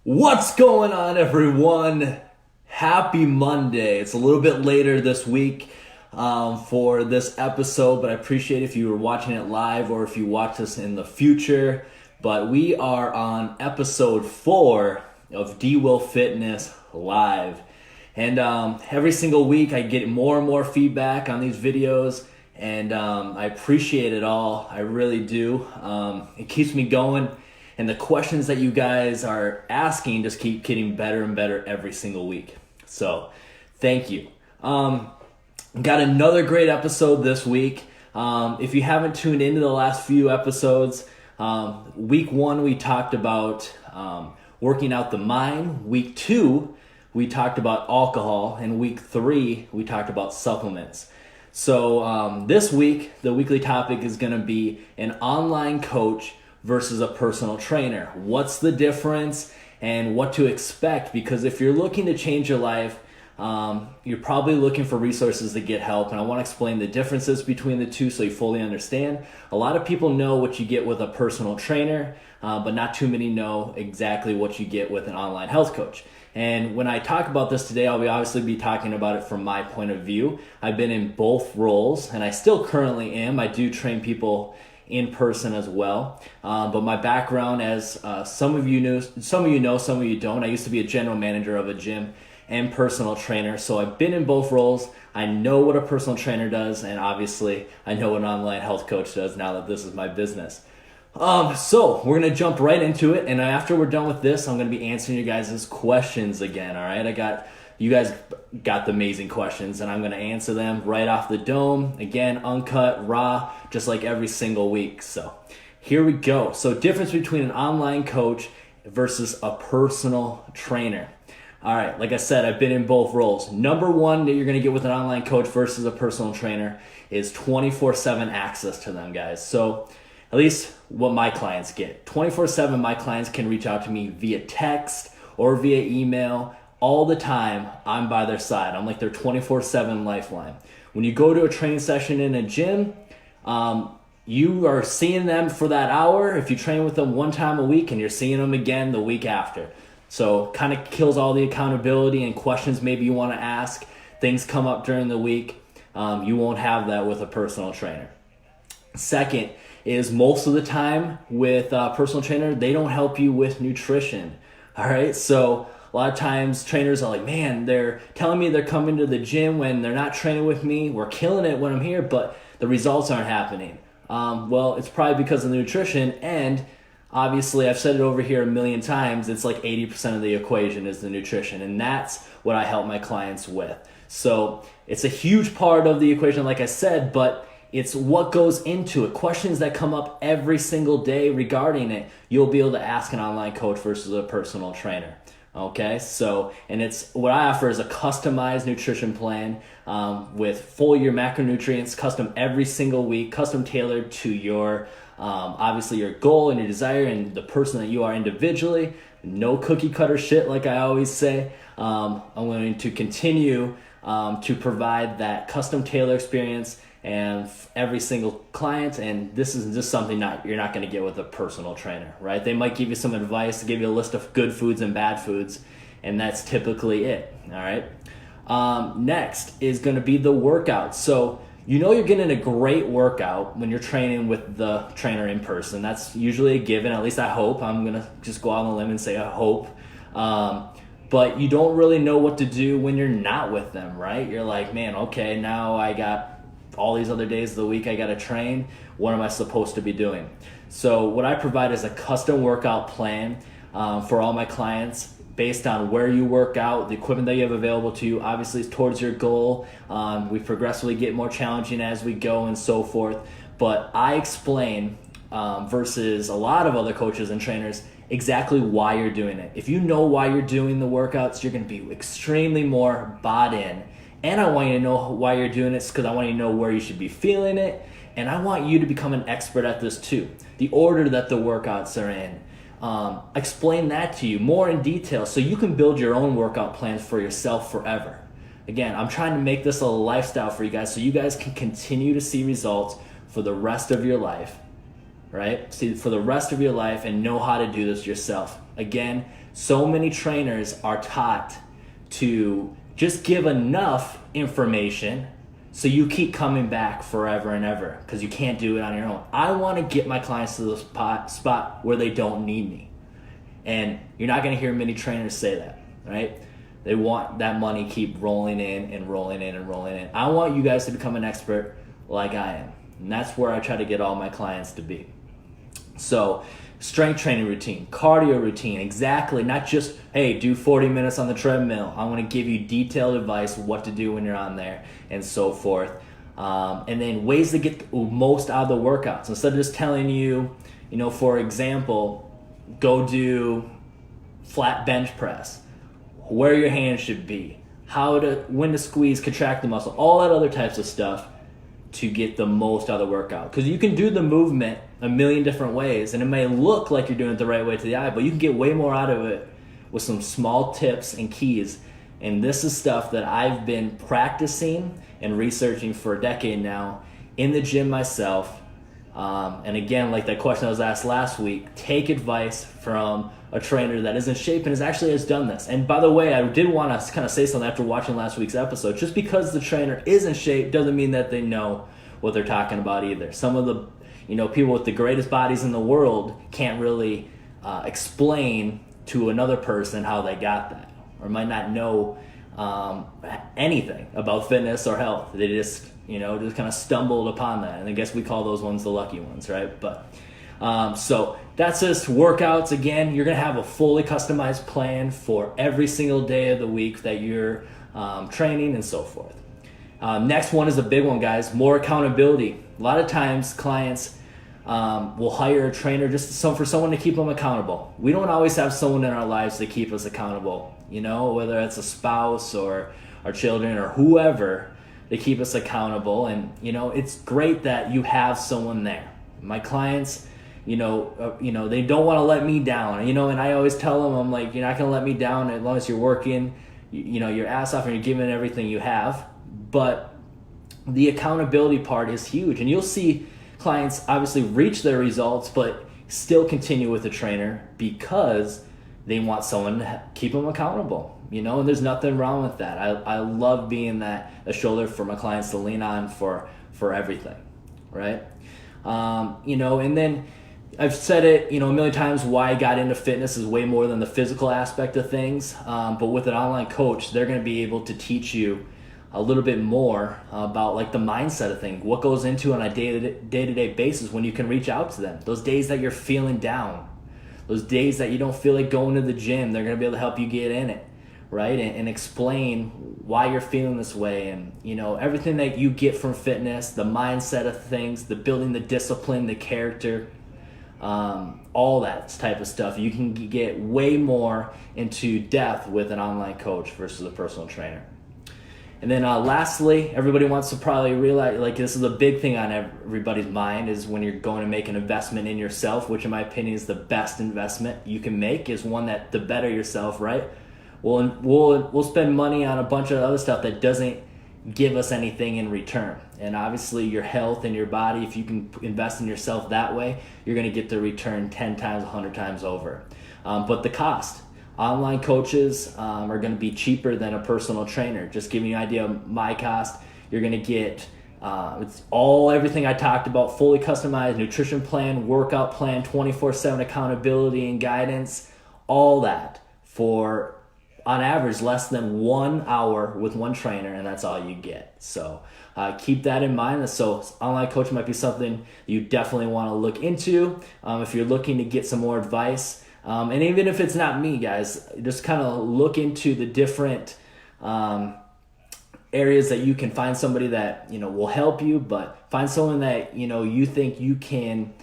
What's going on, everyone? Happy Monday. It's a little bit later this week for this episode, but I appreciate if you were watching it live or if you watch this in the future. But we are on episode 4 of D-Will Fitness Live. And every single week I get more and more feedback on these videos, and I appreciate it all. I really do. It keeps me going. And the questions that you guys are asking just keep getting better and better every single week. So thank you. Got another great episode this week. If you haven't tuned into the last few episodes, week 1 we talked about working out the mind. Week 2 we talked about alcohol. And week 3 we talked about supplements. So this week the weekly topic is going to be an online coach versus a personal trainer. What's the difference and what to expect? Because if you're looking to change your life, you're probably looking for resources to get help. And I want to explain the differences between the two so you fully understand. A lot of people know what you get with a personal trainer, but not too many know exactly what you get with an online health coach. And when I talk about this today, I'll obviously be talking about it from my point of view. I've been in both roles, and I still currently am. I do train people in person as well. But my background, as some of you know, some of you don't. I used to be a general manager of a gym and personal trainer. So I've been in both roles. I know what a personal trainer does, and obviously I know what an online health coach does now that this is my business. So we're going to jump right into it. And after we're done with this, I'm going to be answering you guys' questions again. All right. You guys got the amazing questions, and I'm going to answer them right off the dome. Again, uncut, raw, just like every single week. So here we go. So difference between an online coach versus a personal trainer. All right, like I said, I've been in both roles. Number one that you're going to get with an online coach versus a personal trainer is 24/7 access to them, guys. So at least what my clients get. 24/7, my clients can reach out to me via text or via email. All the time, I'm by their side. I'm like their 24/7 lifeline. When you go to a training session in a gym, you are seeing them for that hour. If you train with them one time a week, and you're seeing them again the week after. So kind of kills all the accountability and questions maybe you want to ask. Things come up during the week. You won't have that with a personal trainer. Second is most of the time with a personal trainer, they don't help you with nutrition. All right, so a lot of times trainers are like, man, they're telling me they're coming to the gym when they're not training with me. We're killing it when I'm here, but the results aren't happening. Well, it's probably because of the nutrition, and obviously I've said it over here a million times, it's like 80% of the equation is the nutrition, and that's what I help my clients with. So it's a huge part of the equation, like I said, but it's what goes into it. Questions that come up every single day regarding it, you'll be able to ask an online coach versus a personal trainer. Okay, so, and it's what I offer is a customized nutrition plan with full year macronutrients, custom every single week, custom tailored to your, obviously your goal and your desire and the person that you are individually. No cookie cutter shit, like I always say. I'm going to continue to provide that custom tailor experience and every single client, and this is just something you're not going to get with a personal trainer, right? They might give you some advice, give you a list of good foods and bad foods, and that's typically it, all right? Next is going to be the workout. So you know you're getting a great workout when you're training with the trainer in person. That's usually a given, at least I hope. I'm going to just go out on a limb and say I hope. But you don't really know what to do when you're not with them, right? You're like, man, okay, now I got all these other days of the week I got to train. What am I supposed to be doing? So what I provide is a custom workout plan for all my clients based on where you work out, the equipment that you have available to you, obviously it's towards your goal. We progressively get more challenging as we go and so forth. But I explain versus a lot of other coaches and trainers exactly why you're doing it. If you know why you're doing the workouts, you're going to be extremely more bought in. And I want you to know why you're doing it because I want you to know where you should be feeling it. And I want you to become an expert at this too. The order that the workouts are in. Explain that to you more in detail so you can build your own workout plans for yourself forever. Again, I'm trying to make this a lifestyle for you guys so you guys can continue to see results for the rest of your life. right? See, for the rest of your life, and know how to do this yourself. Again, so many trainers are taught to just give enough information so you keep coming back forever and ever because you can't do it on your own. I want to get my clients to the spot where they don't need me. And you're not going to hear many trainers say that, right? They want that money keep rolling in and rolling in and rolling in. I want you guys to become an expert like I am. And that's where I try to get all my clients to be. So, strength training routine, cardio routine, exactly. Not just, hey, do 40 minutes on the treadmill. I want to give you detailed advice what to do when you're on there and so forth. And then ways to get the most out of the workouts. Instead of just telling you, for example, go do flat bench press, where your hands should be, when to squeeze, contract the muscle, all that other types of stuff to get the most out of the workout. Because you can do the movement a million different ways, and it may look like you're doing it the right way to the eye, but you can get way more out of it with some small tips and keys. And this is stuff that I've been practicing and researching for a decade now in the gym myself. And again, like that question I was asked last week, take advice from a trainer that is in shape and has done this. And by the way, I did want to kind of say something after watching last week's episode. Just because the trainer is in shape doesn't mean that they know what they're talking about either. Some of the people with the greatest bodies in the world can't really explain to another person how they got that, or might not know anything about fitness or health. They just kind of stumbled upon that. And I guess we call those ones the lucky ones, right? But so that's just workouts. Again, you're going to have a fully customized plan for every single day of the week that you're training and so forth. Next one is a big one, guys, more accountability. A lot of times clients will hire a trainer just for someone to keep them accountable. We don't always have someone in our lives to keep us accountable, whether it's a spouse or our children or whoever. They keep us accountable, and it's great that you have someone there. My clients, they don't want to let me down, and I always tell them, I'm like, you're not going to let me down as long as you're working, your ass off and you're giving everything you have. But the accountability part is huge, and you'll see clients obviously reach their results, but still continue with the trainer because they want someone to keep them accountable. And there's nothing wrong with that. I love being a shoulder for my clients to lean on for everything, right? And then I've said it, a million times, why I got into fitness is way more than the physical aspect of things. But with an online coach, they're going to be able to teach you a little bit more about like the mindset of things, what goes into on a day-to-day basis when you can reach out to them. Those days that you're feeling down, those days that you don't feel like going to the gym, they're going to be able to help you get in it, right? And explain why you're feeling this way, and everything that you get from fitness, the mindset of things, the building the discipline, the character, all that type of stuff. You can get way more into depth with an online coach versus a personal trainer. And then lastly, everybody wants to probably realize, like, this is a big thing on everybody's mind, is when you're going to make an investment in yourself, which in my opinion is the best investment you can make, is one that to better yourself, right? We'll spend money on a bunch of other stuff that doesn't give us anything in return. And obviously your health and your body, if you can invest in yourself that way, you're going to get the return 10 times, 100 times over. But the cost. Online coaches are going to be cheaper than a personal trainer. Just giving you an idea of my cost, you're going to get it's everything I talked about, fully customized nutrition plan, workout plan, 24/7 accountability and guidance, all that for, on average, less than 1 hour with one trainer, and that's all you get. So keep that in mind. So online coaching might be something you definitely want to look into if you're looking to get some more advice. And even if it's not me, guys, just kind of look into the different areas that you can find somebody that, will help you, but find someone that, you think you can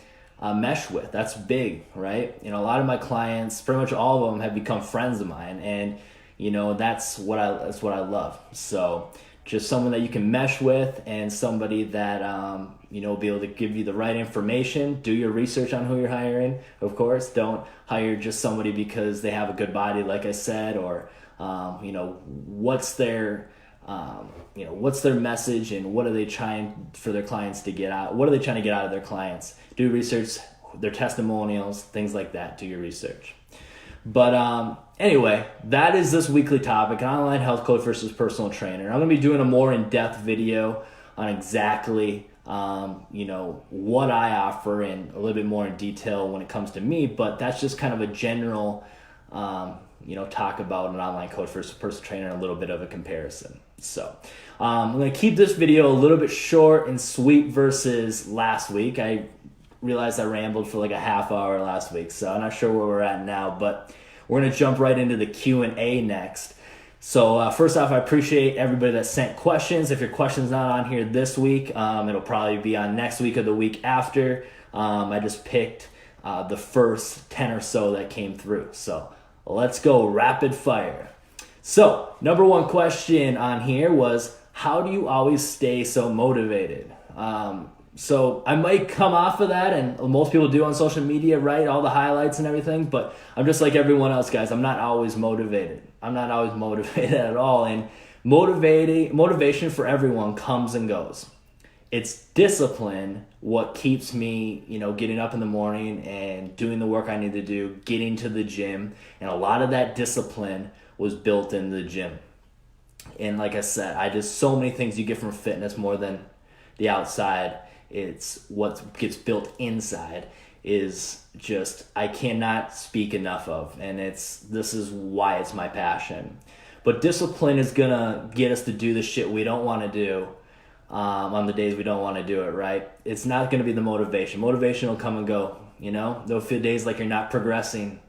mesh with. That's big, right? A lot of my clients, pretty much all of them, have become friends of mine, and, that's what I love. So just someone that you can mesh with, and somebody that, be able to give you the right information. Do your research on who you're hiring, of course. Don't hire just somebody because they have a good body, like I said, or, what's their message, and what are they trying for their clients to get out? What are they trying to get out of their clients? Do research. their testimonials, things like that. Do your research. But anyway, that is this weekly topic, an online health coach versus personal trainer. I'm going to be doing a more in-depth video on exactly what I offer and a little bit more in detail when it comes to me, but that's just kind of a general talk about an online coach versus personal trainer and a little bit of a comparison. So I'm going to keep this video a little bit short and sweet versus last week. I realized I rambled for like a half hour last week, so I'm not sure where we're at now, but we're going to jump right into the Q&A next. So first off, I appreciate everybody that sent questions. If your question's not on here this week, it'll probably be on next week or the week after. I just picked the first 10 or so that came through. So let's go rapid fire. So number one question on here was, how do you always stay so motivated? So I might come off of that, and most people do on social media, right? All the highlights and everything, but I'm just like everyone else, guys. I'm not always motivated. I'm not always motivated at all. And motivation for everyone comes and goes. It's discipline what keeps me, getting up in the morning and doing the work I need to do, getting to the gym. And a lot of that discipline was built in the gym. And like I said, so many things you get from fitness more than the outside. It's what gets built inside is just, I cannot speak enough of. And this is why it's my passion. But discipline is going to get us to do the shit we don't want to do on the days we don't want to do it, right? It's not going to be the motivation. Motivation will come and go, There'll feel days like you're not progressing.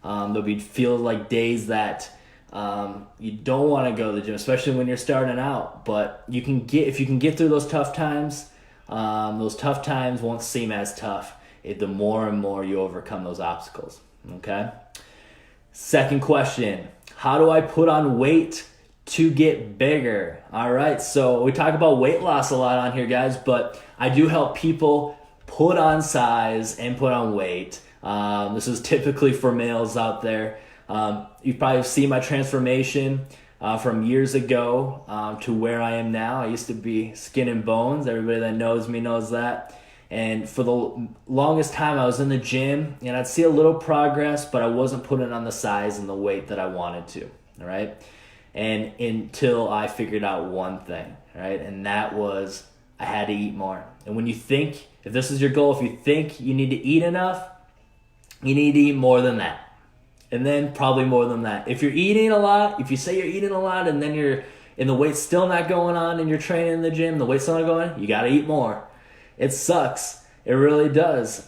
There'll feel like days that you don't want to go to the gym, especially when you're starting out. But if you can get through those tough times won't seem as tough the more and more you overcome those obstacles. Okay? Second question, how do I put on weight to get bigger? All right, so we talk about weight loss a lot on here, guys, but I do help people put on size and put on weight. This is typically for males out there. You've probably seen my transformation from years ago to where I am now. I used to be skin and bones. Everybody that knows me knows that. And for the longest time, I was in the gym, and I'd see a little progress, but I wasn't putting on the size and the weight that I wanted to, all right? And until I figured out one thing, right? And that was I had to eat more. And when you think, if this is your goal, if you think you need to eat enough, you need to eat more than that. And then probably more than that. If you're eating a lot, if you say you're eating a lot and then the weight's still not going on and you're training in the gym, the weight's still not going, you got to eat more. It sucks. It really does.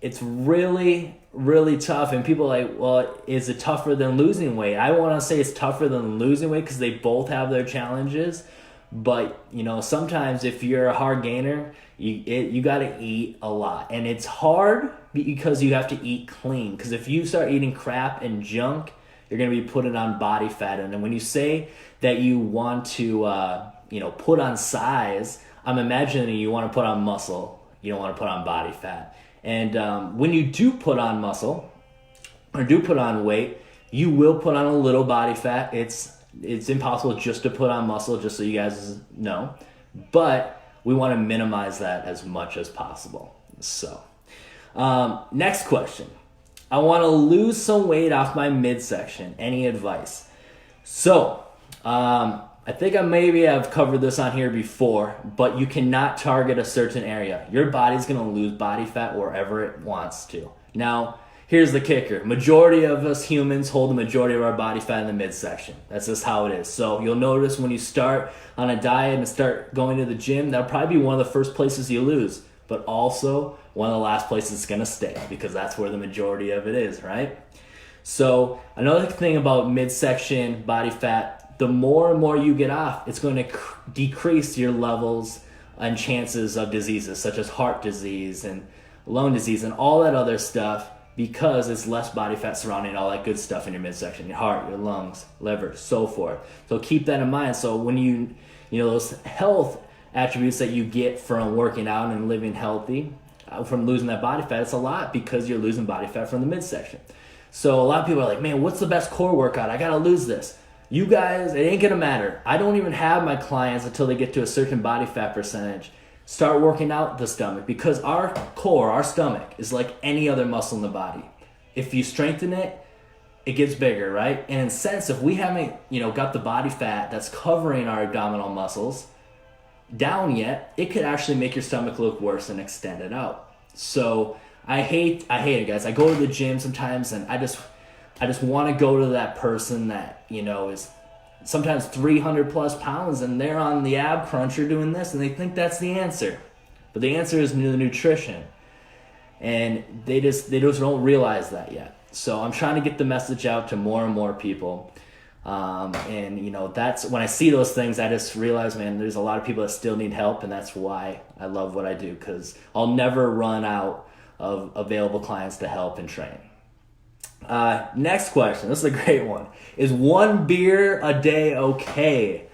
It's really, really tough. And people are like, well, is it tougher than losing weight? I want to say it's tougher than losing weight because they both have their challenges. But, sometimes if you're a hard gainer, you got to eat a lot. And it's hard because you have to eat clean. Because if you start eating crap and junk, you're going to be putting on body fat. And then when you say that you want to, put on size, I'm imagining you want to put on muscle. You don't want to put on body fat. And when you do put on muscle or do put on weight, you will put on a little body fat. It's impossible just to put on muscle, just so you guys know. But we want to minimize that as much as possible. So, next question. I want to lose some weight off my midsection. Any advice? So, I think I maybe have covered this on here before, but you cannot target a certain area. Your body's going to lose body fat wherever it wants to. Now, here's the kicker. Majority of us humans hold the majority of our body fat in the midsection. That's just how it is. So you'll notice when you start on a diet and start going to the gym, that'll probably be one of the first places you lose, but also one of the last places it's going to stay because that's where the majority of it is, right? So another thing about midsection body fat, the more and more you get off, it's going to decrease your levels and chances of diseases such as heart disease and lung disease and all that other stuff, because it's less body fat surrounding all that good stuff in your midsection, your heart, your lungs, liver, so forth. So keep that in mind. So when those health attributes that you get from working out and living healthy, from losing that body fat, it's a lot because you're losing body fat from the midsection. So a lot of people are like, man, what's the best core workout? I got to lose this. You guys, it ain't going to matter. I don't even have my clients until they get to a certain body fat percentage start working out the stomach, because our core, our stomach, is like any other muscle in the body. If you strengthen it, it gets bigger, right? And in a sense, if we haven't, got the body fat that's covering our abdominal muscles down yet, it could actually make your stomach look worse and extend it out. So I hate it, guys. I go to the gym sometimes and I just want to go to that person that, is sometimes 300 plus pounds and they're on the ab cruncher doing this and they think that's the answer. But the answer is the nutrition. And they just don't realize that yet. So I'm trying to get the message out to more and more people. That's when I see those things, I just realize, man, there's a lot of people that still need help. And that's why I love what I do, because I'll never run out of available clients to help and train. Next question. This is a great one. Is one beer a day okay?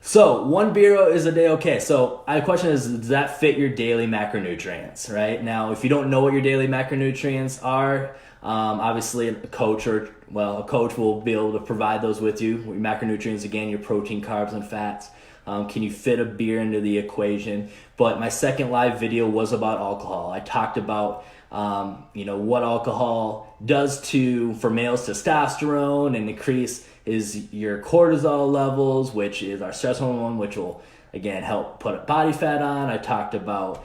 So one beer is a day okay. So the question is, does that fit your daily macronutrients, right? Now, if you don't know what your daily macronutrients are, obviously a coach will be able to provide those with you. Your macronutrients, again, your protein, carbs, and fats. Can you fit a beer into the equation? But my second live video was about alcohol. I talked about what alcohol does for males testosterone and increase is your cortisol levels, which is our stress hormone, which will, again, help put body fat on. I talked about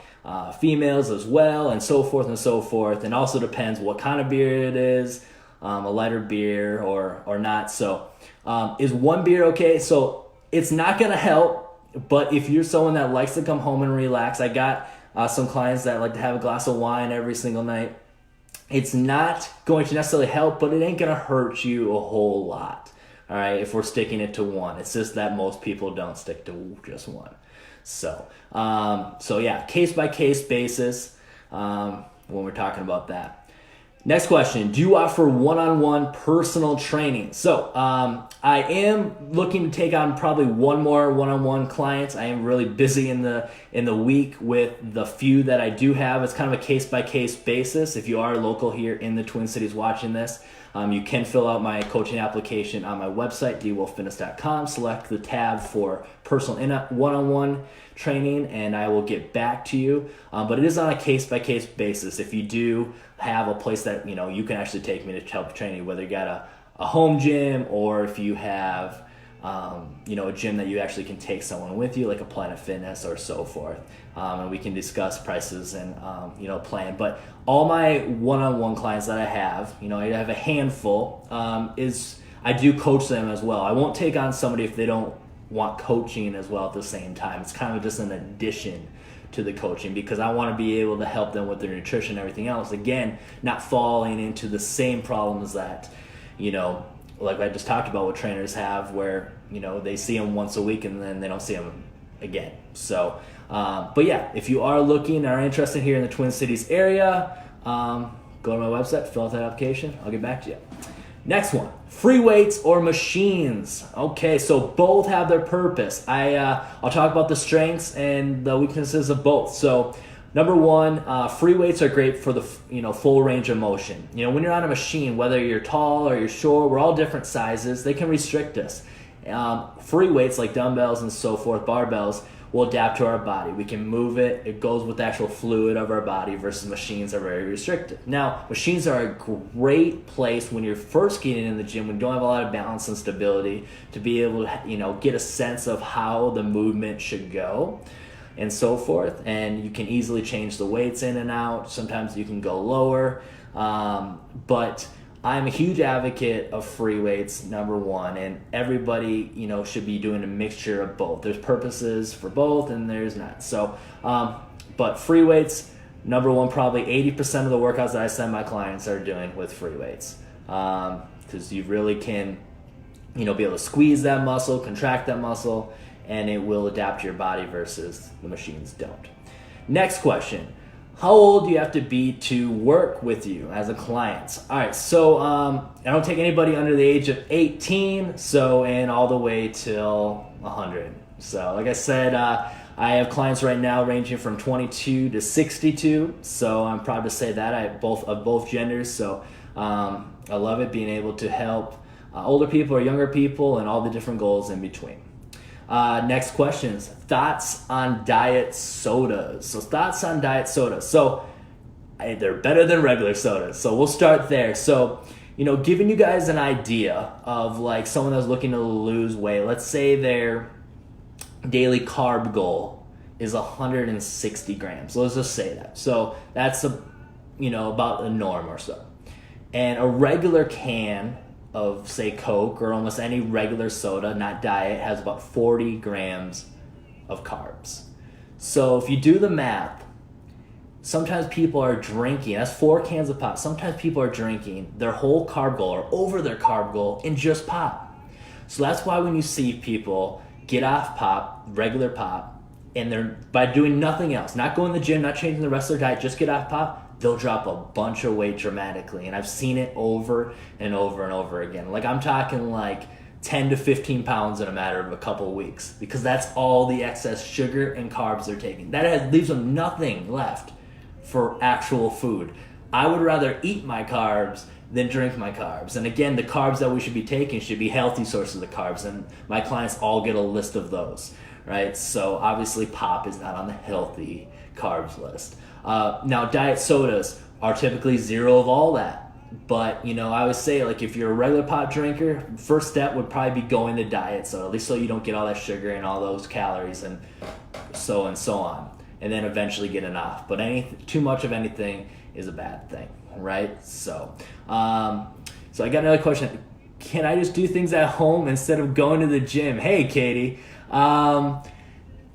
females as well, and so forth and so forth. And also depends what kind of beer it is, a lighter beer or not. So is one beer okay? So it's not going to help, but if you're someone that likes to come home and relax, I got some clients that like to have a glass of wine every single night. It's not going to necessarily help, but it ain't going to hurt you a whole lot. All right, if we're sticking it to one. It's just that most people don't stick to just one. So yeah, case by case basis when we're talking about that. Next question, do you offer one-on-one personal training? So I am looking to take on probably one more one-on-one client. I am really busy in the week with the few that I do have. It's kind of a case-by-case basis. If you are local here in the Twin Cities watching this, you can fill out my coaching application on my website, dwolffitness.com. Select the tab for personal one-on-one training, and I will get back to you. But it is on a case-by-case basis. If you do have a place that you can actually take me to help train you, whether you got a home gym or if you have a gym that you actually can take someone with you, like a Planet Fitness or so forth, and we can discuss prices and plan. But all my one-on-one clients that I have a handful, I do coach them as well. I won't take on somebody if they don't want coaching as well at the same time. It's kind of just an addition to the coaching, because I want to be able to help them with their nutrition and everything else. Again, not falling into the same problems that, like I just talked about, what trainers have, where, they see them once a week and then they don't see them again. So, but yeah, if you are looking, are interested here in the Twin Cities area, go to my website, fill out that application. I'll get back to you. Next one, free weights or machines. Okay, so both have their purpose. I'll talk about the strengths and the weaknesses of both. So number one, free weights are great for the full range of motion. When you're on a machine, whether you're tall or you're short, we're all different sizes. They can restrict us. Free weights like dumbbells and so forth, barbells, will adapt to our body. We can move it. It goes with the actual fluid of our body, versus machines are very restricted. Now, machines are a great place when you're first getting in the gym, when you don't have a lot of balance and stability, to be able to get a sense of how the movement should go and so forth. And you can easily change the weights in and out. Sometimes you can go lower. But I'm a huge advocate of free weights, number one, and everybody, should be doing a mixture of both. There's purposes for both and there's not. So, but free weights, number one, probably 80% of the workouts that I send my clients are doing with free weights. Because you really can, be able to squeeze that muscle, contract that muscle, and it will adapt to your body, versus the machines don't. Next question. How old do you have to be to work with you as a client? All right, so I don't take anybody under the age of 18, and all the way till 100. So like I said, I have clients right now ranging from 22 to 62. So I'm proud to say that I have both genders. So I love it, being able to help older people or younger people and all the different goals in between. Next questions. Thoughts on diet sodas. So thoughts on diet sodas. So they're better than regular sodas. So we'll start there. So, giving you guys an idea of like someone that's looking to lose weight. Let's say their daily carb goal is 160 grams. Let's just say that. So that's about the norm or so. And a regular can of, say, Coke or almost any regular soda, not diet, has about 40 grams of carbs. So if you do the math, sometimes people are drinking, that's 4 cans of pop. Sometimes people are drinking their whole carb goal or over their carb goal in just pop. So that's why when you see people get off pop, regular pop, and they're, by doing nothing else, not going to the gym, not changing the rest of their diet, just get off pop, they'll drop a bunch of weight dramatically. And I've seen it over and over and over again. Like I'm talking like 10 to 15 pounds in a matter of a couple of weeks, because that's all the excess sugar and carbs they're taking. Leaves them nothing left for actual food. I would rather eat my carbs than drink my carbs. And again, the carbs that we should be taking should be healthy sources of carbs, and my clients all get a list of those, right? So obviously pop is not on the healthy carbs list. Now diet sodas are typically zero of all that. But, I always say, like, if you're a regular pop drinker, first step would probably be going to diet soda, at least so you don't get all that sugar and all those calories and so on. And then eventually getting off. But too much of anything is a bad thing, right? So I got another question. Can I just do things at home instead of going to the gym? Hey, Katie.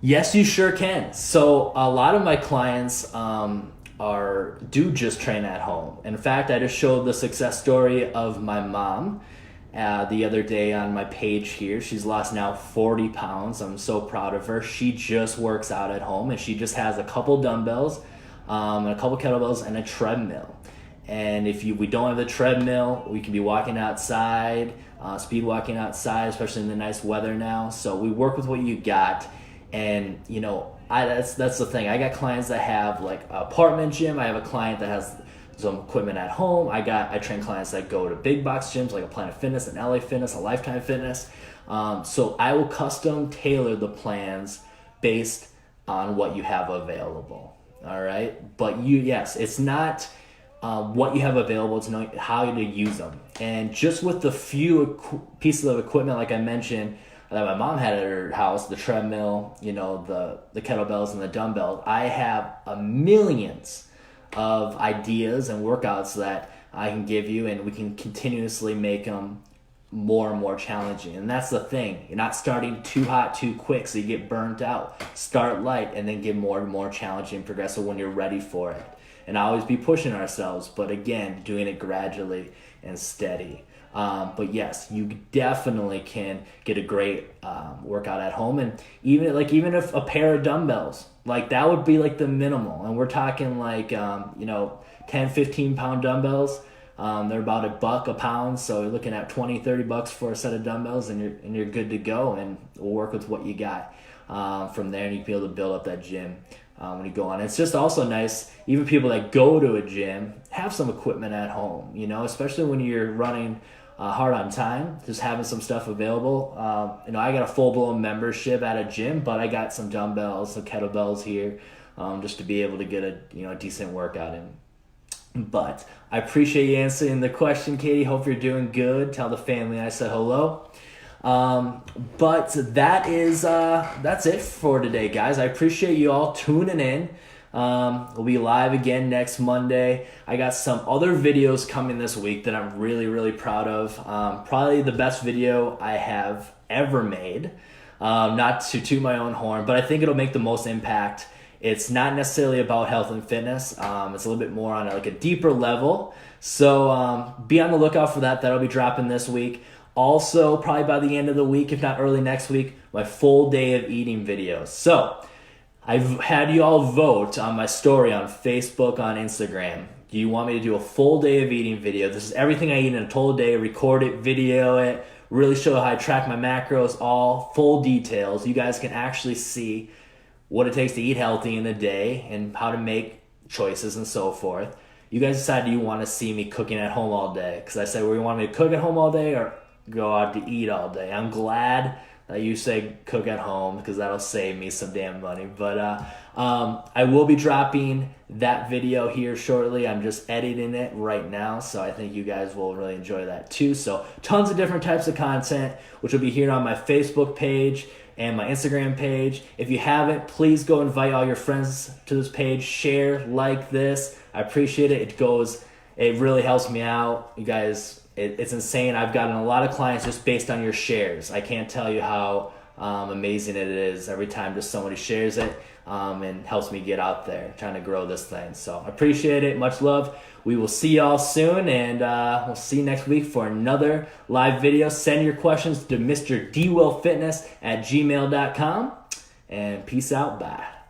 Yes, you sure can. So a lot of my clients do just train at home. In fact, I just showed the success story of my mom the other day on my page here. She's lost now 40 pounds. I'm so proud of her. She just works out at home, and she just has a couple dumbbells, a couple kettlebells, and a treadmill. And if we don't have the treadmill, we can be walking outside, speed walking outside, especially in the nice weather now. So we work with what you got. And that's the thing. I got clients that have like an apartment gym. I have a client that has some equipment at home. I train clients that go to big box gyms like a Planet Fitness, an LA Fitness, a Lifetime Fitness. So I will custom tailor the plans based on what you have available. All right, but it's not what you have available. It's knowing how to use them. And just with the few pieces of equipment, like I mentioned, that my mom had at her house, the treadmill, the kettlebells and the dumbbells, I have millions of ideas and workouts that I can give you, and we can continuously make them more and more challenging. And that's the thing. You're not starting too hot too quick so you get burnt out. Start light and then get more and more challenging and progressive when you're ready for it. And always be pushing ourselves, but again, doing it gradually and steady. But yes, you definitely can get a great workout at home. And even if a pair of dumbbells, like that would be like the minimal. And we're talking like 10, 15 pound dumbbells. They're about $1 a pound, so you're looking at $20-$30 for a set of dumbbells, and you're good to go. And we'll work with what you got from there, and you can be able to build up that gym when you go on. It's just also nice, even people that go to a gym, have some equipment at home, especially when you're running hard on time, just having some stuff available. I got a full-blown membership at a gym, but I got some dumbbells, some kettlebells here, just to be able to get a decent workout in. But I appreciate you answering the question, Katie. Hope you're doing good. Tell the family I said hello. But that's it for today, guys. I appreciate you all tuning in. We'll be live again next Monday. I got some other videos coming this week that I'm really, really proud of. Probably the best video I have ever made. Not to toot my own horn, but I think it'll make the most impact. It's not necessarily about health and fitness. It's a little bit more on a deeper level. So be on the lookout for that. That'll be dropping this week. Also, probably by the end of the week, if not early next week, my full day of eating videos. So I've had you all vote on my story on Facebook, on Instagram. Do you want me to do a full day of eating video? This is everything I eat in a total day. Record it, video it, really show how I track my macros, all full details. You guys can actually see what it takes to eat healthy in a day and how to make choices and so forth. You guys decide, do you want to see me cooking at home all day? Because I said, well, you want me to cook at home all day or go out to eat all day? I'm glad You say cook at home because that'll save me some damn money. But I will be dropping that video here shortly. I'm just editing it right now, so I think you guys will really enjoy that too. So tons of different types of content, which will be here on my Facebook page and my Instagram page. If you haven't, please go invite all your friends to this page. Share, like this. I appreciate it. It really helps me out. You guys, it's insane. I've gotten a lot of clients just based on your shares. I can't tell you how amazing it is every time just somebody shares it and helps me get out there trying to grow this thing. So I appreciate it. Much love. We will see y'all soon, and we'll see you next week for another live video. Send your questions to Mr. DWillFitness@gmail.com, and peace out. Bye.